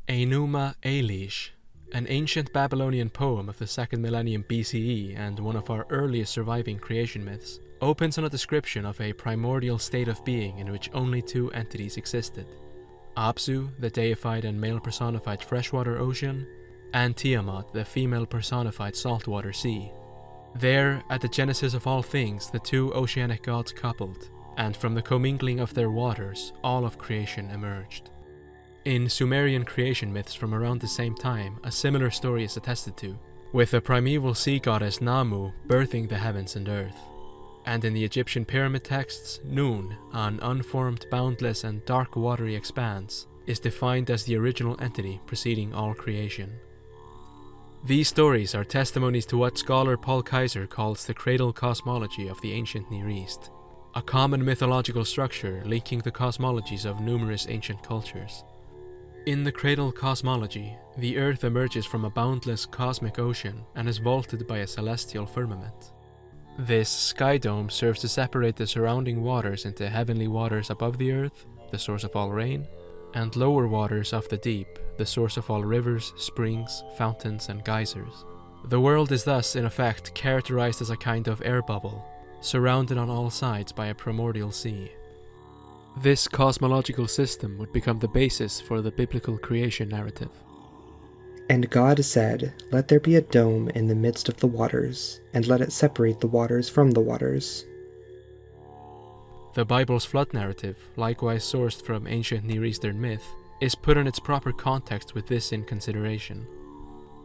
Enuma Elish, an ancient Babylonian poem of the 2nd millennium BCE and one of our earliest surviving creation myths, opens on a description of a primordial state of being in which only two entities existed: Apsu, the deified and male personified freshwater ocean, and Tiamat, the female personified saltwater sea. There, at the genesis of all things, the two oceanic gods coupled, and from the commingling of their waters, all of creation emerged. In Sumerian creation myths from around the same time, a similar story is attested to, with the primeval sea goddess Namu birthing the heavens and earth. And in the Egyptian pyramid texts, Nun, an unformed, boundless and dark watery expanse, is defined as the original entity preceding all creation. These stories are testimonies to what scholar Paul Kaiser calls the cradle cosmology of the ancient Near East, a common mythological structure linking the cosmologies of numerous ancient cultures. In the cradle cosmology, the Earth emerges from a boundless cosmic ocean and is vaulted by a celestial firmament. This sky dome serves to separate the surrounding waters into heavenly waters above the Earth, the source of all rain, and lower waters of the deep, the source of all rivers, springs, fountains, and geysers. The world is thus, in effect, characterized as a kind of air bubble, surrounded on all sides by a primordial sea. This cosmological system would become the basis for the biblical creation narrative. And God said, "Let there be a dome in the midst of the waters, and let it separate the waters from the waters." The Bible's flood narrative, likewise sourced from ancient Near Eastern myth, is put in its proper context with this in consideration.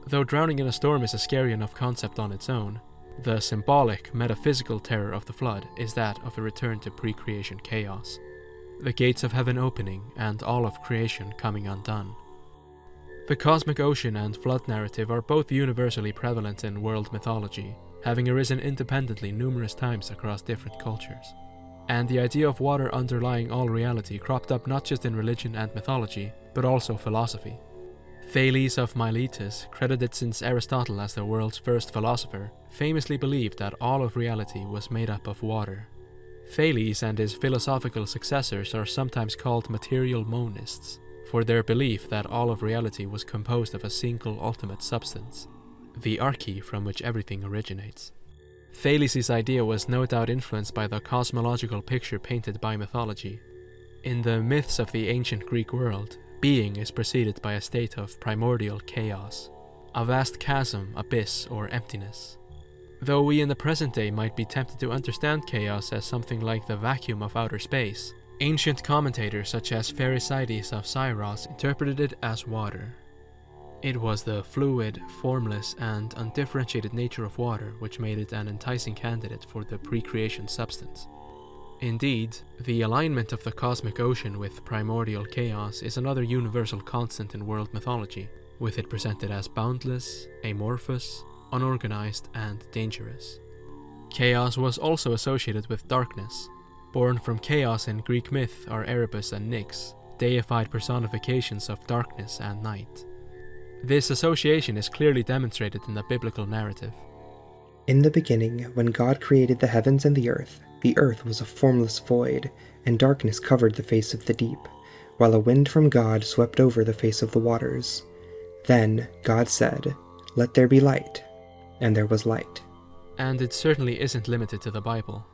Though drowning in a storm is a scary enough concept on its own, the symbolic, metaphysical terror of the flood is that of a return to pre-creation chaos, the gates of heaven opening and all of creation coming undone. The cosmic ocean and flood narrative are both universally prevalent in world mythology, having arisen independently numerous times across different cultures. And the idea of water underlying all reality cropped up not just in religion and mythology, but also philosophy. Thales of Miletus, credited since Aristotle as the world's first philosopher, famously believed that all of reality was made up of water. Thales and his philosophical successors are sometimes called material monists, for their belief that all of reality was composed of a single ultimate substance, the arche from which everything originates. Thales' idea was no doubt influenced by the cosmological picture painted by mythology. In the myths of the ancient Greek world, being is preceded by a state of primordial chaos, a vast chasm, abyss, or emptiness. Though we in the present day might be tempted to understand chaos as something like the vacuum of outer space, ancient commentators such as Pherecydes of Syros interpreted it as water. It was the fluid, formless, and undifferentiated nature of water which made it an enticing candidate for the pre-creation substance. Indeed, the alignment of the cosmic ocean with primordial chaos is another universal constant in world mythology, with it presented as boundless, amorphous, unorganized, and dangerous. Chaos was also associated with darkness. Born from chaos in Greek myth are Erebus and Nyx, deified personifications of darkness and night. This association is clearly demonstrated in the biblical narrative. In the beginning, when God created the heavens and the earth was a formless void, and darkness covered the face of the deep, while a wind from God swept over the face of the waters. Then God said, "Let there be light," and there was light. And it certainly isn't limited to the Bible.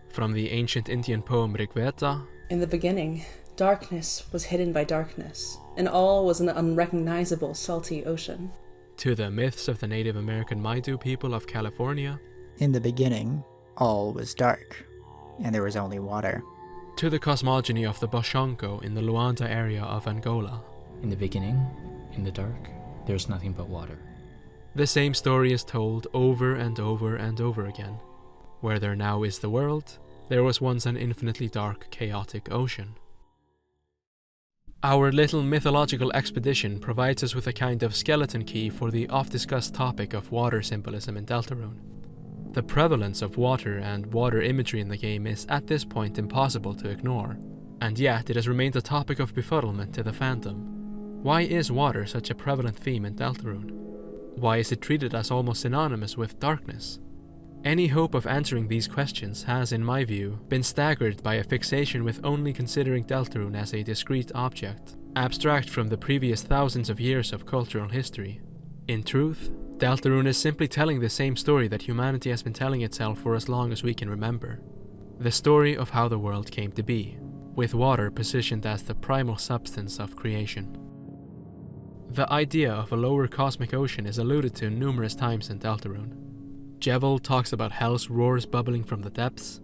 From the ancient Indian poem Rigveda, "In the beginning, darkness was hidden by darkness, and all was an unrecognizable salty ocean," to the myths of the Native American Maidu people of California, "In the beginning, all was dark, and there was only water," to the cosmogony of the Boshango in the Luanda area of Angola. "In the beginning, in the dark, there's nothing but water." The same story is told over and over and over again. Where there now is the world, there was once an infinitely dark, chaotic ocean. Our little mythological expedition provides us with a kind of skeleton key for the oft-discussed topic of water symbolism in Deltarune. The prevalence of water and water imagery in the game is at this point impossible to ignore, and yet it has remained a topic of befuddlement to the fandom. Why is water such a prevalent theme in Deltarune? Why is it treated as almost synonymous with darkness? Any hope of answering these questions has, in my view, been staggered by a fixation with only considering Deltarune as a discrete object, abstract from the previous thousands of years of cultural history. In truth, Deltarune is simply telling the same story that humanity has been telling itself for as long as we can remember. The story of how the world came to be, with water positioned as the primal substance of creation. The idea of a lower cosmic ocean is alluded to numerous times in Deltarune. Jevil talks about hell's roars bubbling from the depths.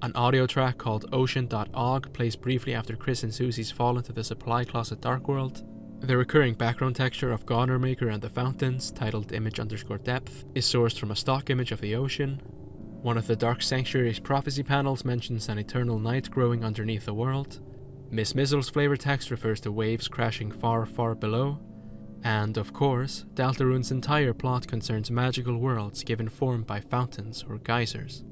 An audio track called Ocean.og plays briefly after Chris and Susie's fall into the supply closet dark world. The recurring background texture of Godnermaker and the fountains, titled image_depth, is sourced from a stock image of the ocean. One of the Dark Sanctuary's prophecy panels mentions an eternal night growing underneath the world. Miss Mizzle's flavor text refers to waves crashing far, far below. And, of course, Deltarune's entire plot concerns magical worlds given form by fountains or geysers.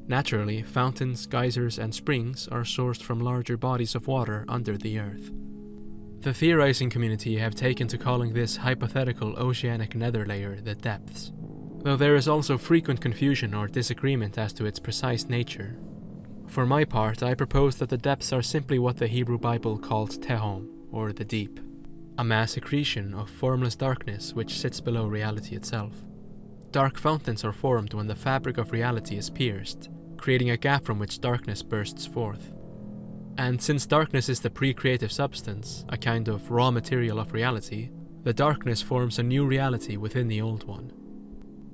Naturally, fountains, geysers, and springs are sourced from larger bodies of water under the earth. The theorizing community have taken to calling this hypothetical oceanic nether layer the depths, though there is also frequent confusion or disagreement as to its precise nature. For my part, I propose that the depths are simply what the Hebrew Bible calls tehom, or the deep, a mass accretion of formless darkness which sits below reality itself. Dark fountains are formed when the fabric of reality is pierced, creating a gap from which darkness bursts forth. And since darkness is the pre-creative substance, a kind of raw material of reality, the darkness forms a new reality within the old one.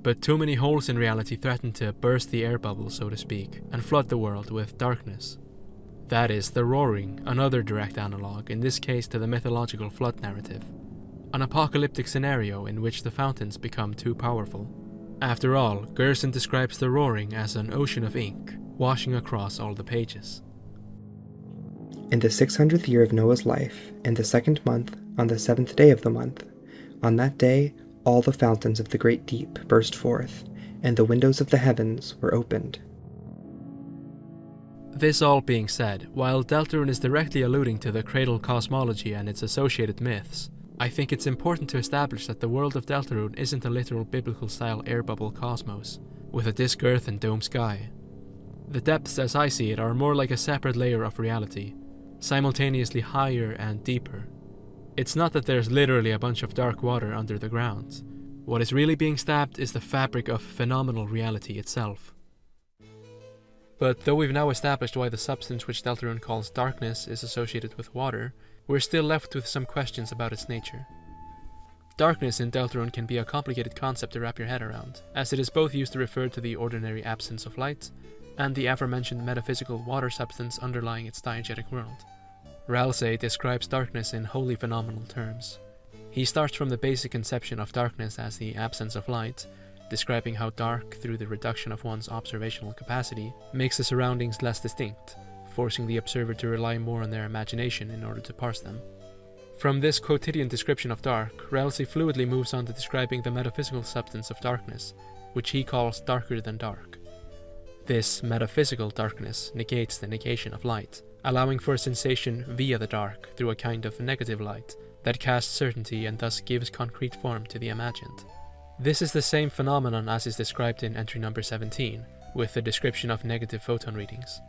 But too many holes in reality threaten to burst the air bubble, so to speak, and flood the world with darkness. That is the roaring, another direct analog, in this case to the mythological flood narrative. An apocalyptic scenario in which the fountains become too powerful. After all, Gerson describes the roaring as an ocean of ink, washing across all the pages. In the 600th year of Noah's life, in the 2nd month, on the 7th day of the month, on that day all the fountains of the great deep burst forth, and the windows of the heavens were opened. This all being said, while Deltarune is directly alluding to the cradle cosmology and its associated myths, I think it's important to establish that the world of Deltarune isn't a literal biblical-style air bubble cosmos, with a disk earth and dome sky. The depths, as I see it, are more like a separate layer of reality, simultaneously higher and deeper. It's not that there's literally a bunch of dark water under the ground. What is really being stabbed is the fabric of phenomenal reality itself. But though we've now established why the substance which Deltarune calls darkness is associated with water, we're still left with some questions about its nature. Darkness in Deltarune can be a complicated concept to wrap your head around, as it is both used to refer to the ordinary absence of light, and the aforementioned metaphysical water substance underlying its diegetic world. Ralsei describes darkness in wholly phenomenal terms. He starts from the basic conception of darkness as the absence of light, describing how dark, through the reduction of one's observational capacity, makes the surroundings less distinct, forcing the observer to rely more on their imagination in order to parse them. From this quotidian description of dark, Ralsei fluidly moves on to describing the metaphysical substance of darkness, which he calls darker than dark. This metaphysical darkness negates the negation of light, allowing for a sensation via the dark through a kind of negative light that casts certainty and thus gives concrete form to the imagined. This is the same phenomenon as is described in entry number 17, with the description of negative photon readings.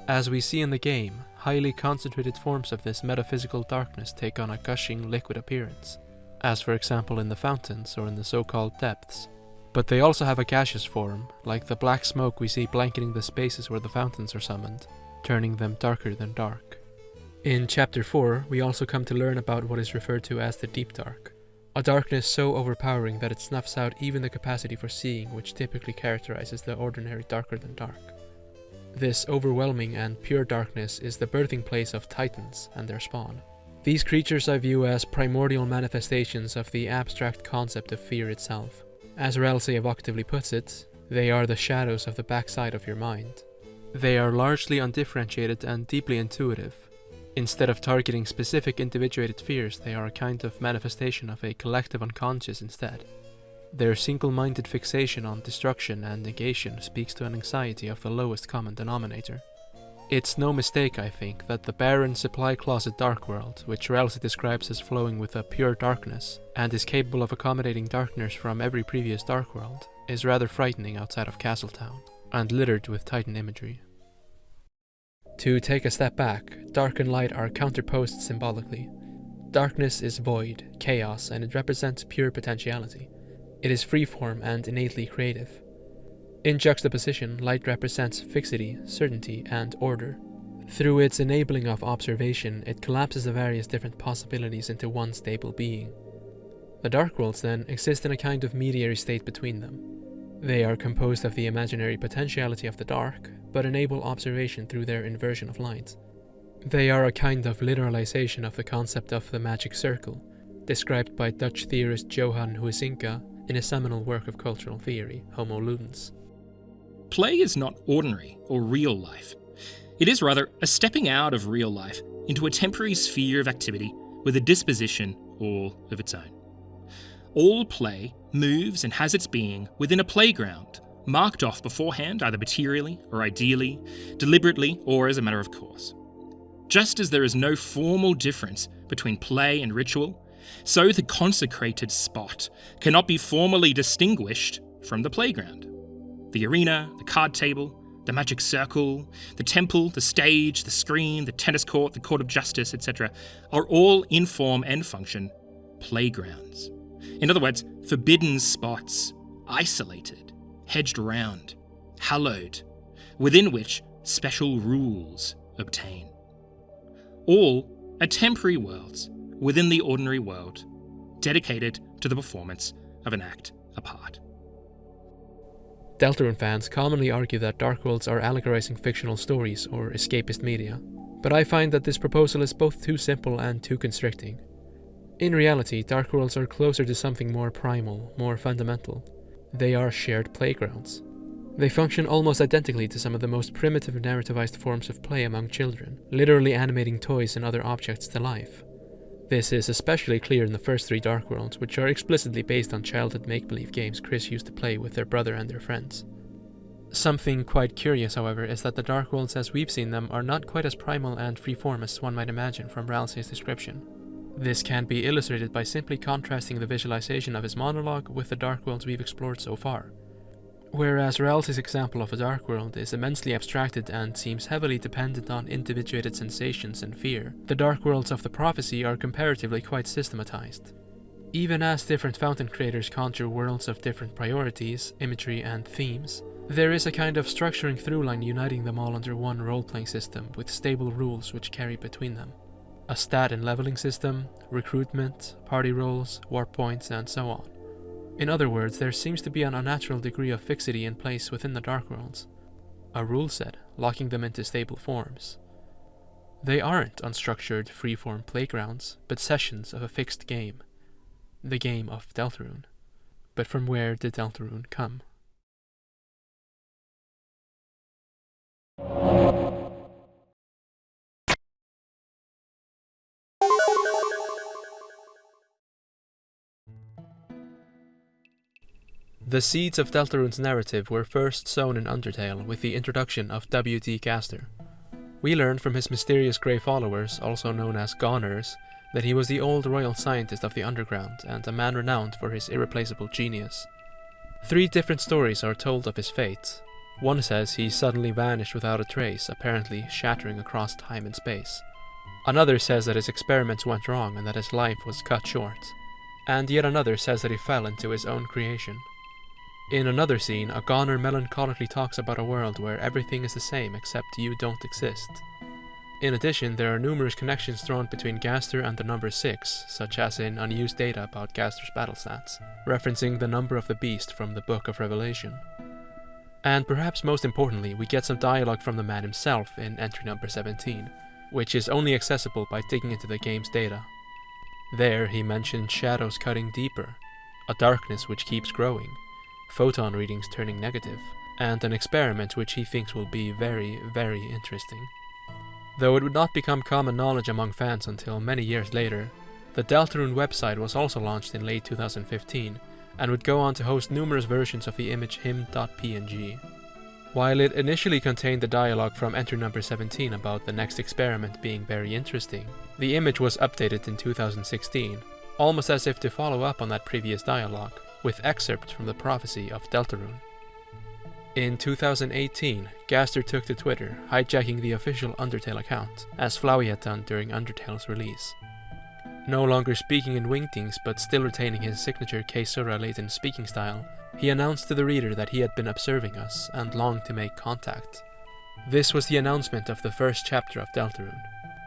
As we see in the game, highly concentrated forms of this metaphysical darkness take on a gushing liquid appearance, as for example in the fountains or in the so-called depths. But they also have a gaseous form, like the black smoke we see blanketing the spaces where the fountains are summoned, turning them darker than dark. In Chapter 4, we also come to learn about what is referred to as the Deep Dark, a darkness so overpowering that it snuffs out even the capacity for seeing which typically characterizes the ordinary darker than dark. This overwhelming and pure darkness is the birthing place of Titans and their spawn. These creatures I view as primordial manifestations of the abstract concept of fear itself. As Ralsei evocatively puts it, they are the shadows of the backside of your mind. They are largely undifferentiated and deeply intuitive. Instead of targeting specific individuated fears, they are a kind of manifestation of a collective unconscious instead. Their single-minded fixation on destruction and negation speaks to an anxiety of the lowest common denominator. It's no mistake, I think, that the barren supply closet dark world, which Ralsei describes as flowing with a pure darkness, and is capable of accommodating darkness from every previous dark world, is rather frightening outside of Castletown, and littered with Titan imagery. To take a step back, dark and light are counterposed symbolically. Darkness is void, chaos, and it represents pure potentiality. It is freeform and innately creative. In juxtaposition, light represents fixity, certainty, and order. Through its enabling of observation, it collapses the various different possibilities into one stable being. The dark worlds, then, exist in a kind of mediary state between them. They are composed of the imaginary potentiality of the dark, but enable observation through their inversion of light. They are a kind of literalization of the concept of the magic circle, described by Dutch theorist Johan Huizinga in a seminal work of cultural theory, Homo Ludens. Play is not ordinary or real life. It is rather a stepping out of real life into a temporary sphere of activity with a disposition all of its own. All play moves and has its being within a playground, marked off beforehand either materially or ideally, deliberately or as a matter of course. Just as there is no formal difference between play and ritual, so the consecrated spot cannot be formally distinguished from the playground. The arena, the card table, the magic circle, the temple, the stage, the screen, the tennis court, the court of justice, etc., are all in form and function playgrounds. In other words, forbidden spots, isolated, hedged round, hallowed, within which special rules obtain. All are temporary worlds within the ordinary world, dedicated to the performance of an act apart. Deltarune fans commonly argue that dark worlds are allegorizing fictional stories or escapist media, but I find that this proposal is both too simple and too constricting. In reality, dark worlds are closer to something more primal, more fundamental. They are shared playgrounds. They function almost identically to some of the most primitive narrativized forms of play among children, literally animating toys and other objects to life. This is especially clear in the first three Dark Worlds, which are explicitly based on childhood make-believe games Chris used to play with their brother and their friends. Something quite curious, however, is that the Dark Worlds as we've seen them are not quite as primal and freeform as one might imagine from Ralsei's description. This can be illustrated by simply contrasting the visualization of his monologue with the Dark Worlds we've explored so far. Whereas Ralsei's example of a dark world is immensely abstracted and seems heavily dependent on individuated sensations and fear, the dark worlds of the prophecy are comparatively quite systematized. Even as different fountain creators conjure worlds of different priorities, imagery, and themes, there is a kind of structuring through-line uniting them all under one role-playing system with stable rules which carry between them. A stat and leveling system, recruitment, party roles, warp points, and so on. In other words, there seems to be an unnatural degree of fixity in place within the Dark Worlds. A rule set, locking them into stable forms. They aren't unstructured, freeform playgrounds, but sessions of a fixed game. The game of Deltarune. But from where did Deltarune come? The seeds of Deltarune's narrative were first sown in Undertale with the introduction of W.D. Gaster. We learned from his mysterious grey followers, also known as Goners, that he was the old royal scientist of the underground and a man renowned for his irreplaceable genius. 3 different stories are told of his fate. One says he suddenly vanished without a trace, apparently shattering across time and space. Another says that his experiments went wrong and that his life was cut short. And yet another says that he fell into his own creation. In another scene, a Goner melancholically talks about a world where everything is the same except you don't exist. In addition, there are numerous connections drawn between Gaster and the number 6, such as in unused data about Gaster's battle stats, referencing the number of the beast from the Book of Revelation. And perhaps most importantly, we get some dialogue from the man himself in entry number 17, which is only accessible by digging into the game's data. There, he mentioned shadows cutting deeper, a darkness which keeps growing, photon readings turning negative, and an experiment which he thinks will be very, very interesting. Though it would not become common knowledge among fans until many years later, the Deltarune website was also launched in late 2015, and would go on to host numerous versions of the image him.png. While it initially contained the dialogue from entry number 17 about the next experiment being very interesting, the image was updated in 2016, almost as if to follow up on that previous dialogue, with excerpts from the prophecy of Deltarune. In 2018, Gaster took to Twitter, hijacking the official Undertale account, as Flowey had done during Undertale's release. No longer speaking in wingtings but still retaining his signature Keisura-laden speaking style, he announced to the reader that he had been observing us and longed to make contact. This was the announcement of the first chapter of Deltarune,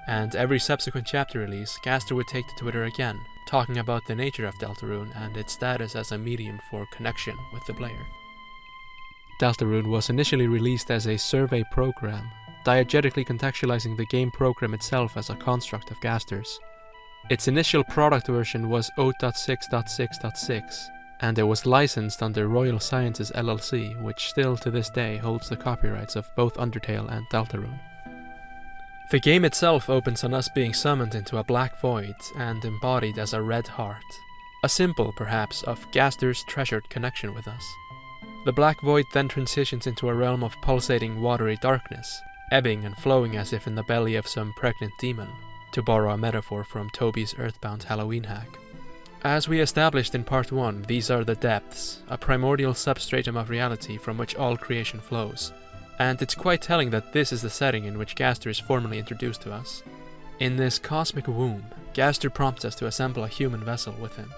and every subsequent chapter release, Gaster would take to Twitter again, talking about the nature of Deltarune and its status as a medium for connection with the player. Deltarune was initially released as a survey program, diegetically contextualizing the game program itself as a construct of Gaster's. Its initial product version was 0.6.6.6, and it was licensed under Royal Sciences LLC, which still to this day holds the copyrights of both Undertale and Deltarune. The game itself opens on us being summoned into a black void and embodied as a red heart, a symbol, perhaps, of Gaster's treasured connection with us. The black void then transitions into a realm of pulsating watery darkness, ebbing and flowing as if in the belly of some pregnant demon, to borrow a metaphor from Toby's Earthbound Halloween hack. As we established in Part 1, these are the depths, a primordial substratum of reality from which all creation flows, and it's quite telling that this is the setting in which Gaster is formally introduced to us. In this cosmic womb, Gaster prompts us to assemble a human vessel with him,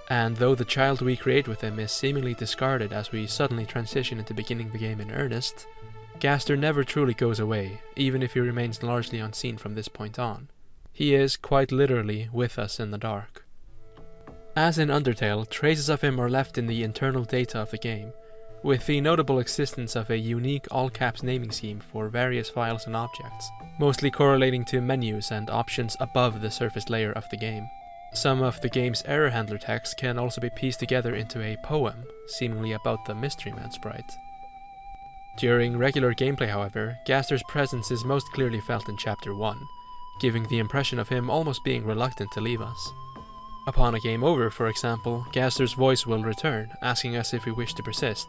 and though the child we create with him is seemingly discarded as we suddenly transition into beginning the game in earnest, Gaster never truly goes away, even if he remains largely unseen from this point on. He is, quite literally, with us in the dark. As in Undertale, traces of him are left in the internal data of the game, with the notable existence of a unique all-caps naming scheme for various files and objects, mostly correlating to menus and options above the surface layer of the game. Some of the game's error handler text can also be pieced together into a poem, seemingly about the Mystery Man sprite. During regular gameplay, however, Gaster's presence is most clearly felt in Chapter 1, giving the impression of him almost being reluctant to leave us. Upon a game over, for example, Gaster's voice will return, asking us if we wish to persist,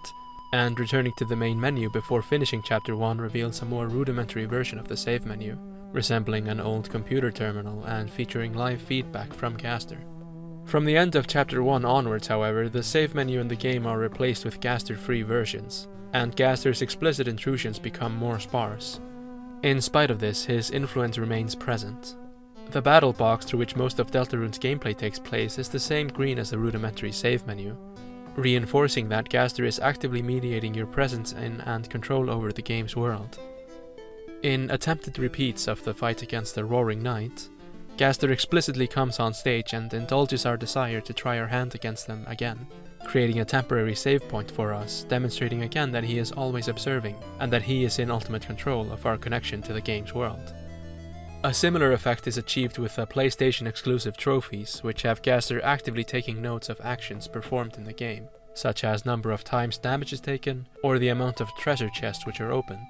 and returning to the main menu before finishing Chapter 1 reveals a more rudimentary version of the save menu, resembling an old computer terminal and featuring live feedback from Gaster. From the end of Chapter 1 onwards, however, the save menu and the game are replaced with Gaster-free versions, and Gaster's explicit intrusions become more sparse. In spite of this, his influence remains present. The battle box through which most of Deltarune's gameplay takes place is the same green as the rudimentary save menu, reinforcing that Gaster is actively mediating your presence in and control over the game's world. In attempted repeats of the fight against the Roaring Knight, Gaster explicitly comes on stage and indulges our desire to try our hand against them again, creating a temporary save point for us, demonstrating again that he is always observing, and that he is in ultimate control of our connection to the game's world. A similar effect is achieved with the PlayStation-exclusive trophies, which have Gaster actively taking notes of actions performed in the game, such as number of times damage is taken, or the amount of treasure chests which are opened.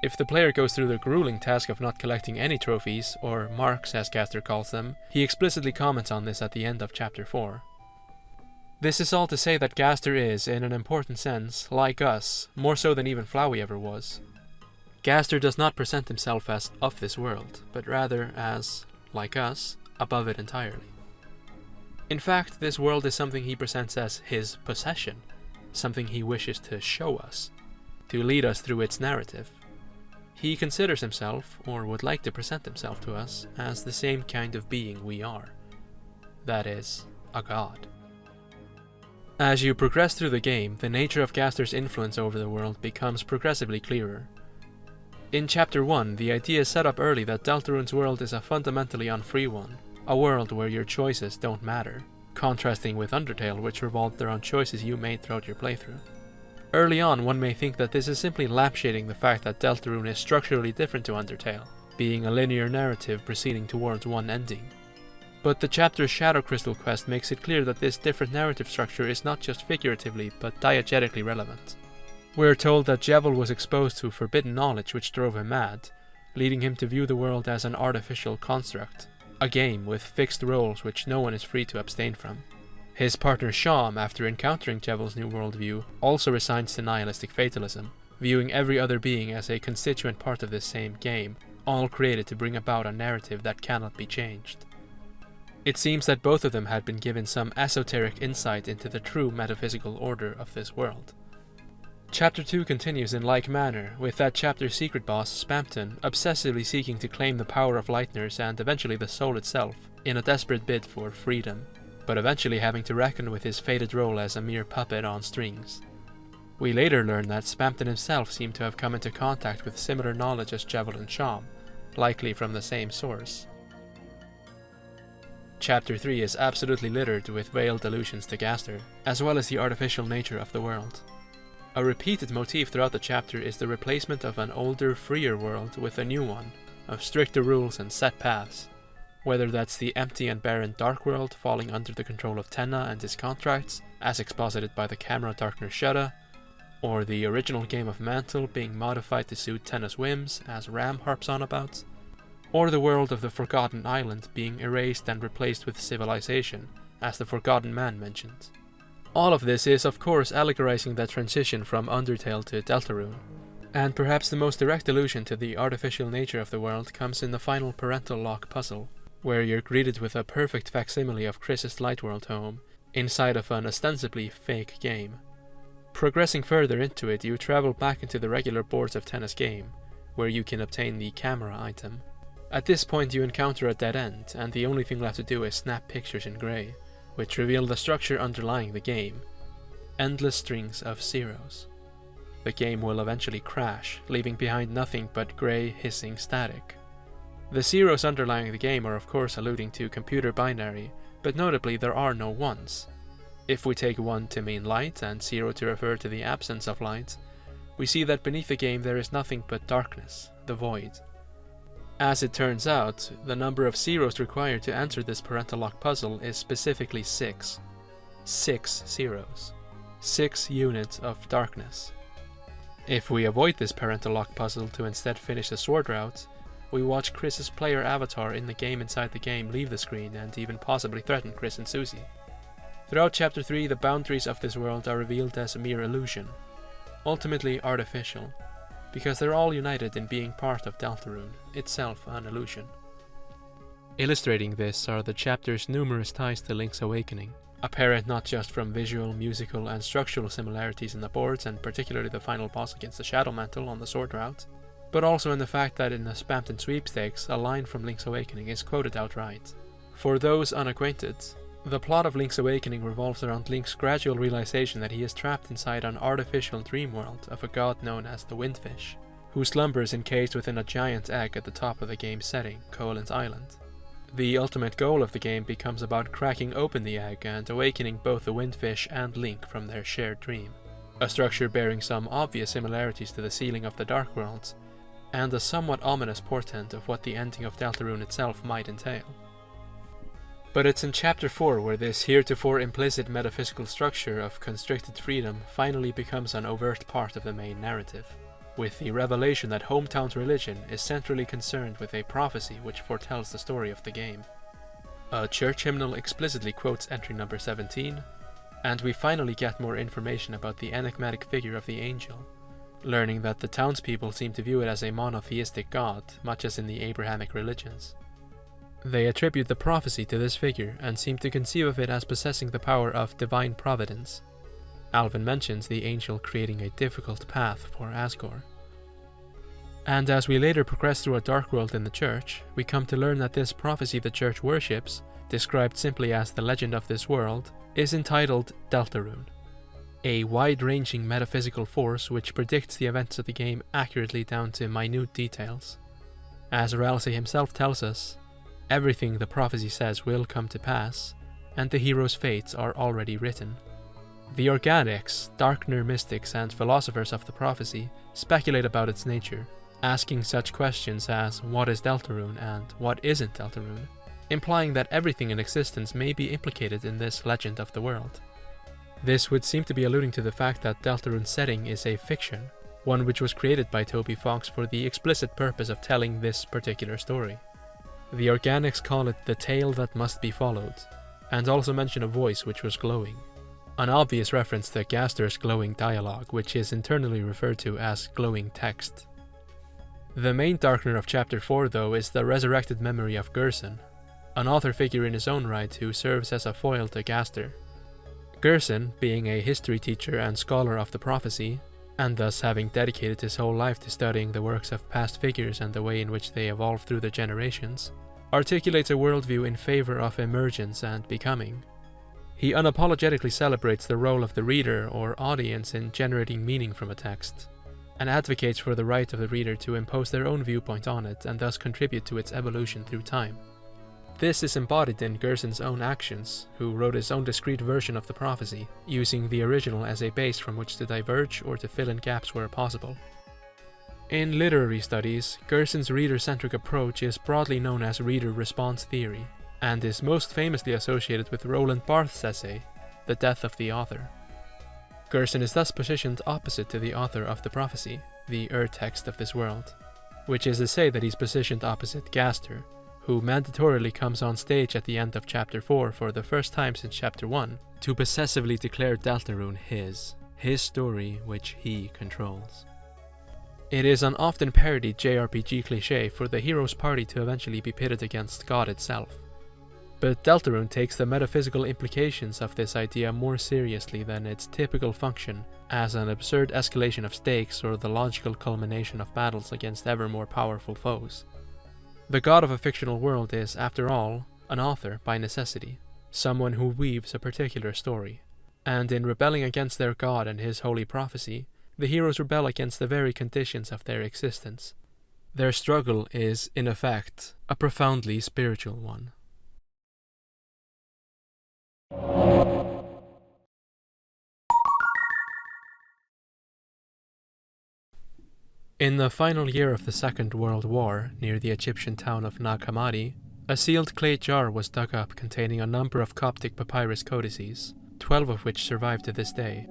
If the player goes through the grueling task of not collecting any trophies, or marks as Gaster calls them, he explicitly comments on this at the end of Chapter 4. This is all to say that Gaster is, in an important sense, like us, more so than even Flowey ever was. Gaster does not present himself as of this world, but rather as, like us, above it entirely. In fact, this world is something he presents as his possession, something he wishes to show us, to lead us through its narrative. He considers himself, or would like to present himself to us, as the same kind of being we are. That is, a god. As you progress through the game, the nature of Gaster's influence over the world becomes progressively clearer. In Chapter 1, the idea is set up early that Deltarune's world is a fundamentally unfree one, a world where your choices don't matter, contrasting with Undertale, which revolved around choices you made throughout your playthrough. Early on, one may think that this is simply lampshading the fact that Deltarune is structurally different to Undertale, being a linear narrative proceeding towards one ending. But the chapter's Shadow Crystal quest makes it clear that this different narrative structure is not just figuratively, but diegetically relevant. We're told that Jevil was exposed to forbidden knowledge which drove him mad, leading him to view the world as an artificial construct, a game with fixed roles which no one is free to abstain from. His partner Sham, after encountering Jevil's new worldview, also resigns to nihilistic fatalism, viewing every other being as a constituent part of this same game, all created to bring about a narrative that cannot be changed. It seems that both of them had been given some esoteric insight into the true metaphysical order of this world. Chapter 2 continues in like manner, with that chapter's secret boss, Spamton, obsessively seeking to claim the power of Lightners and eventually the soul itself, in a desperate bid for freedom, but eventually having to reckon with his fated role as a mere puppet on strings. We later learn that Spamton himself seemed to have come into contact with similar knowledge as Jevil and Sham, likely from the same source. Chapter 3 is absolutely littered with veiled allusions to Gaster, as well as the artificial nature of the world. A repeated motif throughout the chapter is the replacement of an older, freer world with a new one, of stricter rules and set paths, whether that's the empty and barren Dark World falling under the control of Tenna and his contracts, as exposited by the camera darkener Shudda, or the original game of Mantle being modified to suit Tenna's whims, as Ram harps on about, or the world of the Forgotten Island being erased and replaced with civilization, as the Forgotten Man mentioned. All of this is, of course, allegorizing the transition from Undertale to Deltarune, and perhaps the most direct allusion to the artificial nature of the world comes in the final parental lock puzzle, where you're greeted with a perfect facsimile of Chris's Lightworld home inside of an ostensibly fake game. Progressing further into it, you travel back into the regular boards of Tenna's game, where you can obtain the camera item. At this point you encounter a dead end, and the only thing left to do is snap pictures in grey, which reveal the structure underlying the game. Endless strings of zeros. The game will eventually crash, leaving behind nothing but grey, hissing static. The zeros underlying the game are of course alluding to computer binary, but notably there are no ones. If we take 1 to mean light and 0 to refer to the absence of light, we see that beneath the game there is nothing but darkness, the void. As it turns out, the number of zeros required to answer this parental lock puzzle is specifically 6. 6 zeros. 6 units of darkness. If we avoid this parental lock puzzle to instead finish the sword route, we watch Chris's player avatar in the game inside the game leave the screen and even possibly threaten Chris and Susie. Throughout Chapter 3, the boundaries of this world are revealed as a mere illusion, ultimately artificial, because they're all united in being part of Deltarune, itself an illusion. Illustrating this are the chapter's numerous ties to Link's Awakening, apparent not just from visual, musical, and structural similarities in the boards, and particularly the final boss against the Shadow Mantle on the sword route, but also in the fact that in the Spamton sweepstakes, a line from Link's Awakening is quoted outright. For those unacquainted, the plot of Link's Awakening revolves around Link's gradual realization that he is trapped inside an artificial dream world of a god known as the Windfish, who slumbers encased within a giant egg at the top of the game's setting, Colin's Island. The ultimate goal of the game becomes about cracking open the egg and awakening both the Windfish and Link from their shared dream, a structure bearing some obvious similarities to the ceiling of the Dark Worlds, and a somewhat ominous portent of what the ending of Deltarune itself might entail. But it's in Chapter 4 where this heretofore implicit metaphysical structure of constricted freedom finally becomes an overt part of the main narrative, with the revelation that Hometown's religion is centrally concerned with a prophecy which foretells the story of the game. A church hymnal explicitly quotes entry number 17, and we finally get more information about the enigmatic figure of the angel, learning that the townspeople seem to view it as a monotheistic god, much as in the Abrahamic religions. They attribute the prophecy to this figure and seem to conceive of it as possessing the power of divine providence. Alvin mentions the angel creating a difficult path for Asgore. And as we later progress through a dark world in the church, we come to learn that this prophecy the church worships, described simply as the legend of this world, is entitled Deltarune, a wide-ranging metaphysical force which predicts the events of the game accurately down to minute details. As Ralsei himself tells us, everything the prophecy says will come to pass, and the hero's fates are already written. The organics, Darkner mystics, and philosophers of the prophecy speculate about its nature, asking such questions as what is Deltarune and what isn't Deltarune, implying that everything in existence may be implicated in this legend of the world. This would seem to be alluding to the fact that Deltarune's setting is a fiction, one which was created by Toby Fox for the explicit purpose of telling this particular story. The organics call it the tale that must be followed, and also mention a voice which was glowing, an obvious reference to Gaster's glowing dialogue, which is internally referred to as glowing text. The main darkener of Chapter 4, though, is the resurrected memory of Gerson, an author figure in his own right who serves as a foil to Gaster. Gerson, being a history teacher and scholar of the prophecy, and thus having dedicated his whole life to studying the works of past figures and the way in which they evolved through the generations, articulates a worldview in favor of emergence and becoming. He unapologetically celebrates the role of the reader or audience in generating meaning from a text, and advocates for the right of the reader to impose their own viewpoint on it and thus contribute to its evolution through time. This is embodied in Gerson's own actions, who wrote his own discrete version of the prophecy, using the original as a base from which to diverge or to fill in gaps where possible. In literary studies, Gerson's reader-centric approach is broadly known as reader response theory, and is most famously associated with Roland Barthes's essay, The Death of the Author. Gerson is thus positioned opposite to the author of the prophecy, the ur-text of this world, which is to say that he's positioned opposite Gaster, who mandatorily comes on stage at the end of Chapter 4 for the first time since Chapter 1 to possessively declare Deltarune his story which he controls. It is an often parodied JRPG cliché for the hero's party to eventually be pitted against God itself. But Deltarune takes the metaphysical implications of this idea more seriously than its typical function as an absurd escalation of stakes or the logical culmination of battles against ever more powerful foes. The god of a fictional world is, after all, an author by necessity, someone who weaves a particular story. And in rebelling against their god and his holy prophecy, the heroes rebel against the very conditions of their existence. Their struggle is, in effect, a profoundly spiritual one. In the final year of the Second World War, near the Egyptian town of Nag Hammadi, a sealed clay jar was dug up containing a number of Coptic papyrus codices, 12 of which survive to this day.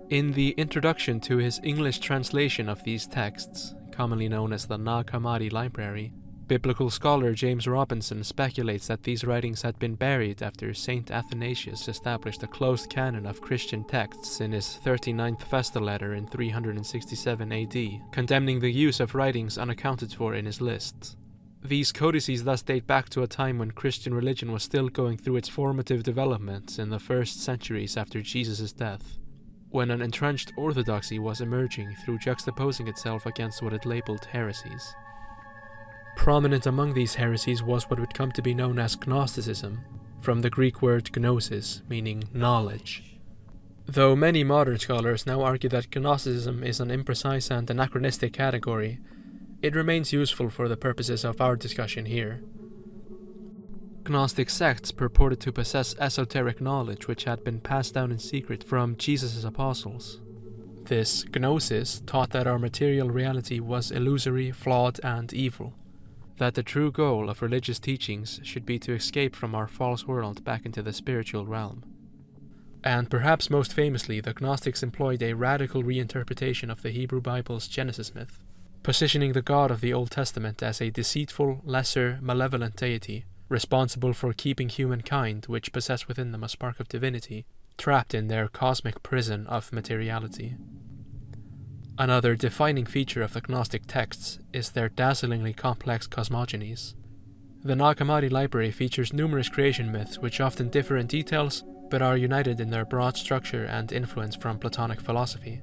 In the introduction to his English translation of these texts, commonly known as the Nag Hammadi Library, biblical scholar James Robinson speculates that these writings had been buried after Saint Athanasius established a closed canon of Christian texts in his 39th Festal letter in 367 AD, condemning the use of writings unaccounted for in his lists. These codices thus date back to a time when Christian religion was still going through its formative development in the first centuries after Jesus' death, when an entrenched orthodoxy was emerging through juxtaposing itself against what it labeled heresies. Prominent among these heresies was what would come to be known as Gnosticism, from the Greek word gnosis, meaning knowledge. Though many modern scholars now argue that Gnosticism is an imprecise and anachronistic category, it remains useful for the purposes of our discussion here. Gnostic sects purported to possess esoteric knowledge which had been passed down in secret from Jesus' apostles. This gnosis taught that our material reality was illusory, flawed, and evil, that the true goal of religious teachings should be to escape from our false world back into the spiritual realm. And perhaps most famously, the Gnostics employed a radical reinterpretation of the Hebrew Bible's Genesis myth, positioning the God of the Old Testament as a deceitful, lesser, malevolent deity, responsible for keeping humankind, which possess within them a spark of divinity, trapped in their cosmic prison of materiality. Another defining feature of the Gnostic texts is their dazzlingly complex cosmogonies. The Nag Hammadi library features numerous creation myths which often differ in details, but are united in their broad structure and influence from Platonic philosophy.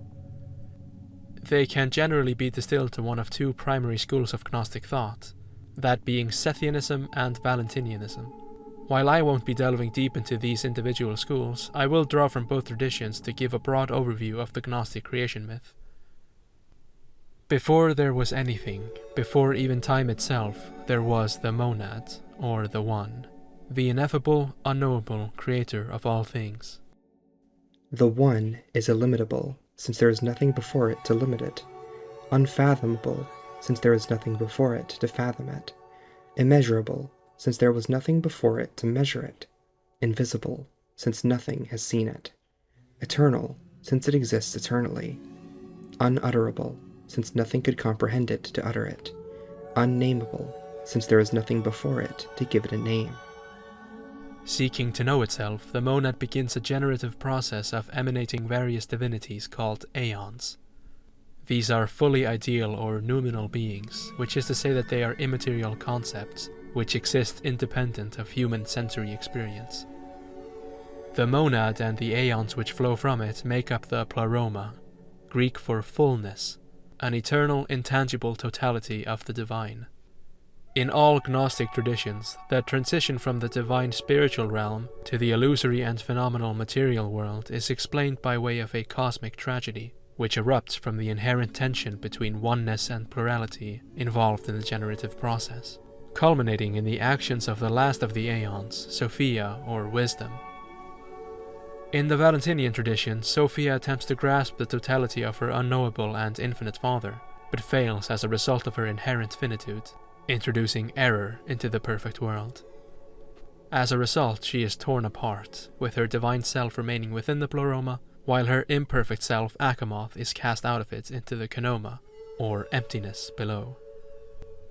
They can generally be distilled to one of two primary schools of Gnostic thought, that being Sethianism and Valentinianism. While I won't be delving deep into these individual schools, I will draw from both traditions to give a broad overview of the Gnostic creation myth. Before there was anything, before even time itself, there was the monad, or the One, the ineffable, unknowable creator of all things. The One is illimitable, since there is nothing before it to limit it. Unfathomable, since there is nothing before it to fathom it. Immeasurable, since there was nothing before it to measure it. Invisible, since nothing has seen it. Eternal, since it exists eternally. Unutterable, since nothing could comprehend it to utter it. Unnameable, since there is nothing before it to give it a name. Seeking to know itself, the monad begins a generative process of emanating various divinities called aeons. These are fully ideal or noumenal beings, which is to say that they are immaterial concepts, which exist independent of human sensory experience. The monad and the aeons which flow from it make up the pleroma, Greek for fullness, an eternal, intangible totality of the divine. In all Gnostic traditions, the transition from the divine spiritual realm to the illusory and phenomenal material world is explained by way of a cosmic tragedy, which erupts from the inherent tension between oneness and plurality involved in the generative process, culminating in the actions of the last of the aeons, Sophia, or wisdom. In the Valentinian tradition, Sophia attempts to grasp the totality of her unknowable and infinite father, but fails as a result of her inherent finitude, introducing error into the perfect world. As a result, she is torn apart, with her divine self remaining within the Pleroma, while her imperfect self, Achamoth, is cast out of it into the Kenoma, or emptiness, below.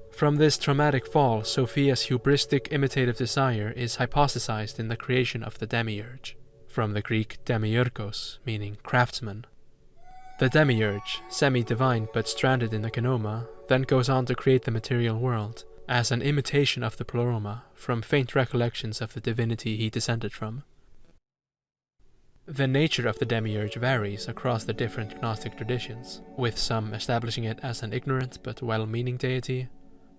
From this traumatic fall, Sophia's hubristic imitative desire is hypothesized in the creation of the Demiurge, from the Greek demiurgos, meaning craftsman. The Demiurge, semi-divine but stranded in the Kenoma, then goes on to create the material world, as an imitation of the Pleroma, from faint recollections of the divinity he descended from. The nature of the Demiurge varies across the different Gnostic traditions, with some establishing it as an ignorant but well-meaning deity,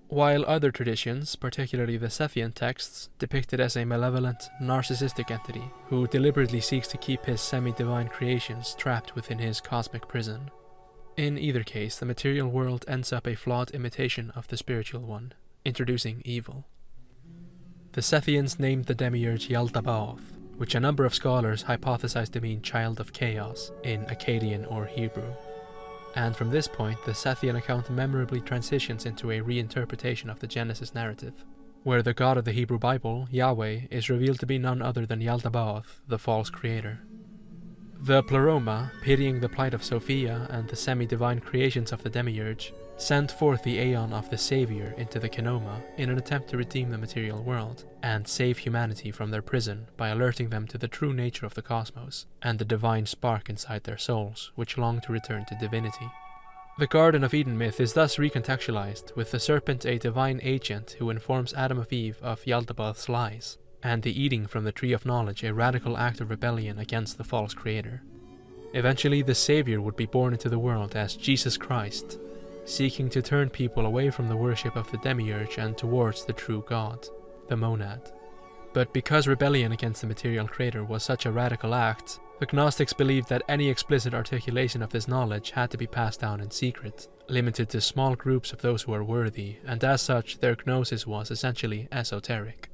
while other traditions, particularly the Sethian texts, depict it as a malevolent, narcissistic entity who deliberately seeks to keep his semi-divine creations trapped within his cosmic prison. In either case, the material world ends up a flawed imitation of the spiritual one, introducing evil. The Sethians named the Demiurge Yaldabaoth, which a number of scholars hypothesize to mean child of chaos in Akkadian or Hebrew. And from this point, the Sethian account memorably transitions into a reinterpretation of the Genesis narrative, where the God of the Hebrew Bible, Yahweh, is revealed to be none other than Yaldabaoth, the false creator. The Pleroma, pitying the plight of Sophia and the semi-divine creations of the Demiurge, sent forth the Aeon of the Savior into the Kenoma in an attempt to redeem the material world and save humanity from their prison by alerting them to the true nature of the cosmos and the divine spark inside their souls, which long to return to divinity. The Garden of Eden myth is thus recontextualized, with the serpent a divine agent who informs Adam of Eve of Yaldabaoth's lies, and the eating from the tree of knowledge a radical act of rebellion against the false creator. Eventually, the Savior would be born into the world as Jesus Christ, seeking to turn people away from the worship of the Demiurge and towards the true God, the Monad. But because rebellion against the material creator was such a radical act, the Gnostics believed that any explicit articulation of this knowledge had to be passed down in secret, limited to small groups of those who are worthy, and as such their gnosis was essentially esoteric.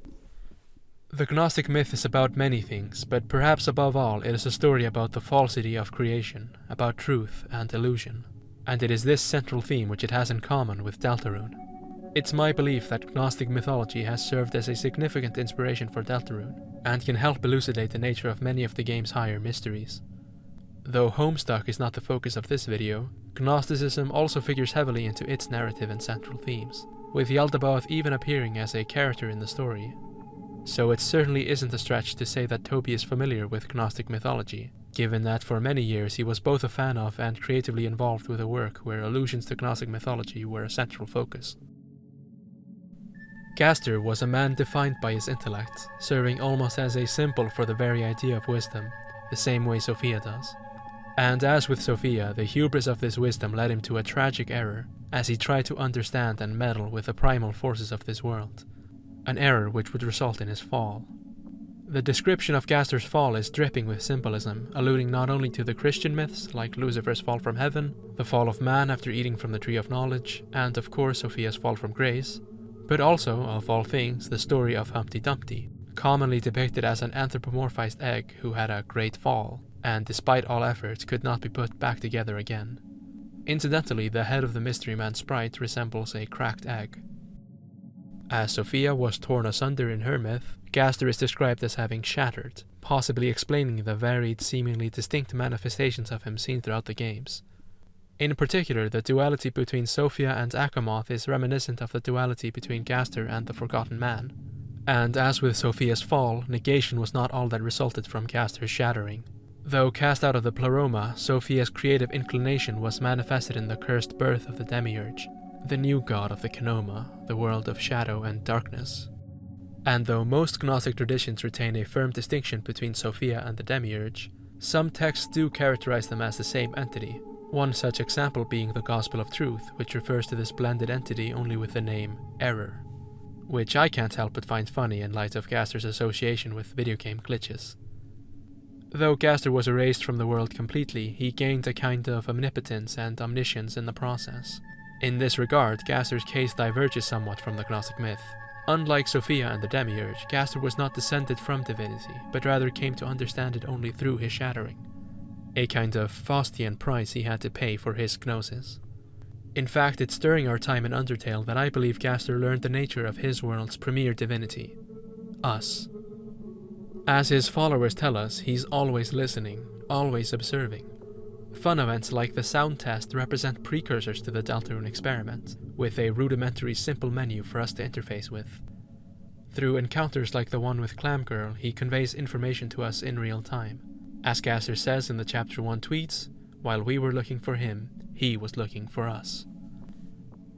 The Gnostic myth is about many things, but perhaps above all it is a story about the falsity of creation, about truth and illusion. And it is this central theme which it has in common with Deltarune. It's my belief that Gnostic mythology has served as a significant inspiration for Deltarune, and can help elucidate the nature of many of the game's higher mysteries. Though Homestuck is not the focus of this video, Gnosticism also figures heavily into its narrative and central themes, with Yaldabaoth even appearing as a character in the story. So it certainly isn't a stretch to say that Toby is familiar with Gnostic mythology, given that for many years he was both a fan of and creatively involved with a work where allusions to Gnostic mythology were a central focus. Gaster was a man defined by his intellect, serving almost as a symbol for the very idea of wisdom, the same way Sophia does. And as with Sophia, the hubris of this wisdom led him to a tragic error, as he tried to understand and meddle with the primal forces of this world, an error which would result in his fall. The description of Gaster's fall is dripping with symbolism, alluding not only to the Christian myths like Lucifer's fall from heaven, the fall of man after eating from the tree of knowledge, and of course Sophia's fall from grace, but also, of all things, the story of Humpty Dumpty, commonly depicted as an anthropomorphized egg who had a great fall, and despite all efforts could not be put back together again. Incidentally, the head of the Mystery Man sprite resembles a cracked egg. As Sophia was torn asunder in her myth, Gaster is described as having shattered, possibly explaining the varied, seemingly distinct manifestations of him seen throughout the games. In particular, the duality between Sophia and Achamoth is reminiscent of the duality between Gaster and the Forgotten Man. And as with Sophia's fall, negation was not all that resulted from Gaster's shattering. Though cast out of the Pleroma, Sophia's creative inclination was manifested in the cursed birth of the Demiurge, the new god of the Kenoma, the world of shadow and darkness. And though most Gnostic traditions retain a firm distinction between Sophia and the Demiurge, some texts do characterize them as the same entity, one such example being the Gospel of Truth, which refers to this blended entity only with the name Error. which I can't help but find funny in light of Gaster's association with video game glitches. Though Gaster was erased from the world completely, he gained a kind of omnipotence and omniscience in the process. In this regard, Gaster's case diverges somewhat from the Gnostic myth. Unlike Sophia and the Demiurge, Gaster was not descended from divinity, but rather came to understand it only through his shattering. A kind of Faustian price he had to pay for his gnosis. In fact, it's during our time in Undertale that I believe Gaster learned the nature of his world's premier divinity, us. As his followers tell us, he's always listening, always observing. Fun events like the sound test represent precursors to the Deltarune experiment, with a rudimentary simple menu for us to interface with. Through encounters like the one with Clam Girl, he conveys information to us in real time. As Gaster says in the Chapter 1 tweets, while we were looking for him, he was looking for us.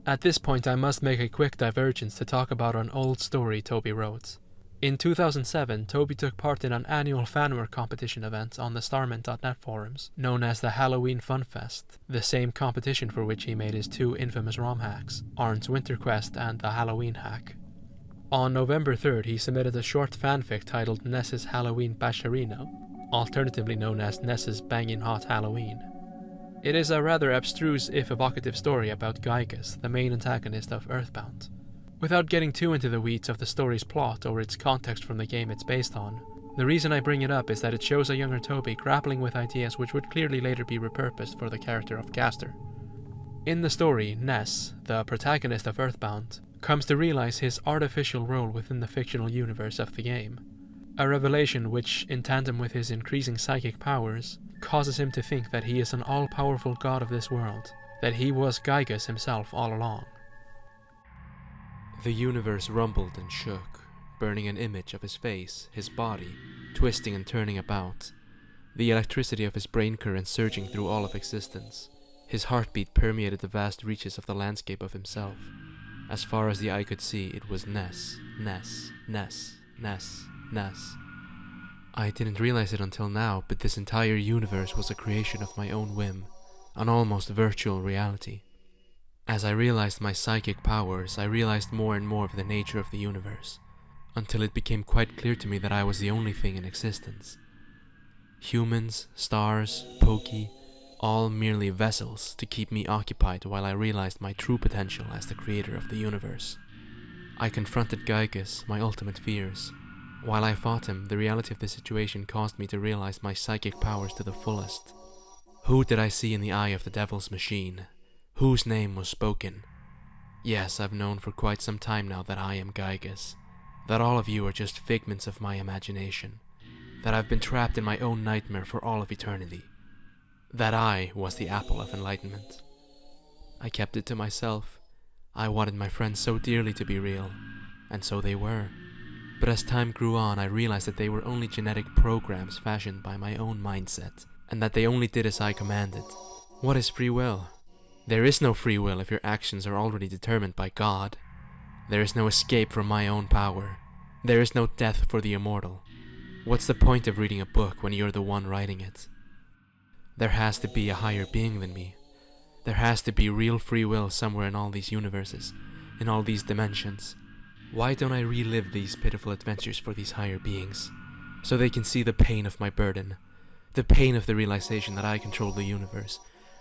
At this point I must make a quick divergence to talk about an old story Toby wrote. In 2007, Toby took part in an annual fanwork competition event on the Starman.net forums, known as the Halloween Fun Fest, the same competition for which he made his two infamous ROM hacks, Arn's Winter Quest and the Halloween hack. On November 3rd, he submitted a short fanfic titled Ness's Halloween Basharino, alternatively known as Ness's Bangin' Hot Halloween. It is a rather abstruse if evocative story about Gygas, the main antagonist of Earthbound. Without getting too into the weeds of the story's plot or its context from the game it's based on, the reason I bring it up is that it shows a younger Toby grappling with ideas which would clearly later be repurposed for the character of Gaster. In the story, Ness, the protagonist of Earthbound, comes to realize his artificial role within the fictional universe of the game. A revelation which, in tandem with his increasing psychic powers, causes him to think that he is an all-powerful god of this world, that he was Gygas himself all along. The universe rumbled and shook, burning an image of his face, his body, twisting and turning about, the electricity of his brain current surging through all of existence. His heartbeat permeated the vast reaches of the landscape of himself. As far as the eye could see, it was Ness, Ness, Ness, Ness, Ness. I didn't realize it until now, but this entire universe was a creation of my own whim, an almost virtual reality. As I realized my psychic powers, I realized more and more of the nature of the universe, until it became quite clear to me that I was the only thing in existence. Humans, stars, Pokey, all merely vessels to keep me occupied while I realized my true potential as the creator of the universe. I confronted Gygas, my ultimate fears. While I fought him, the reality of the situation caused me to realize my psychic powers to the fullest. Who did I see in the eye of the devil's machine? Whose name was spoken? Yes, I've known for quite some time now that I am Gygas, that all of you are just figments of my imagination, that I've been trapped in my own nightmare for all of eternity, that I was the apple of enlightenment. I kept it to myself. I wanted my friends so dearly to be real, and so they were. But as time grew on, I realized that they were only genetic programs fashioned by my own mindset, and that they only did as I commanded. What is free will? There is no free will if your actions are already determined by God. There is no escape from my own power. There is no death for the immortal. What's the point of reading a book when you're the one writing it? There has to be a higher being than me. There has to be real free will somewhere in all these universes, in all these dimensions. Why don't I relive these pitiful adventures for these higher beings, so they can see the pain of my burden, the pain of the realization that I control the universe,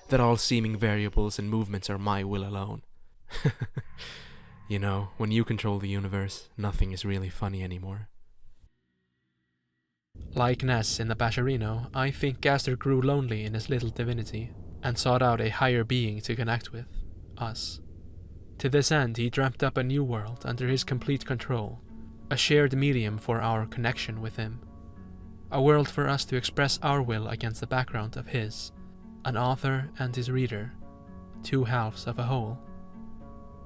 that all seeming variables and movements are my will alone. You know, when you control the universe, nothing is really funny anymore. Like Ness in the Basharino, I think Gaster grew lonely in his little divinity, and sought out a higher being to connect with, us. To this end, he dreamt up a new world under his complete control, a shared medium for our connection with him. A world for us to express our will against the background of his, an author and his reader, two halves of a whole.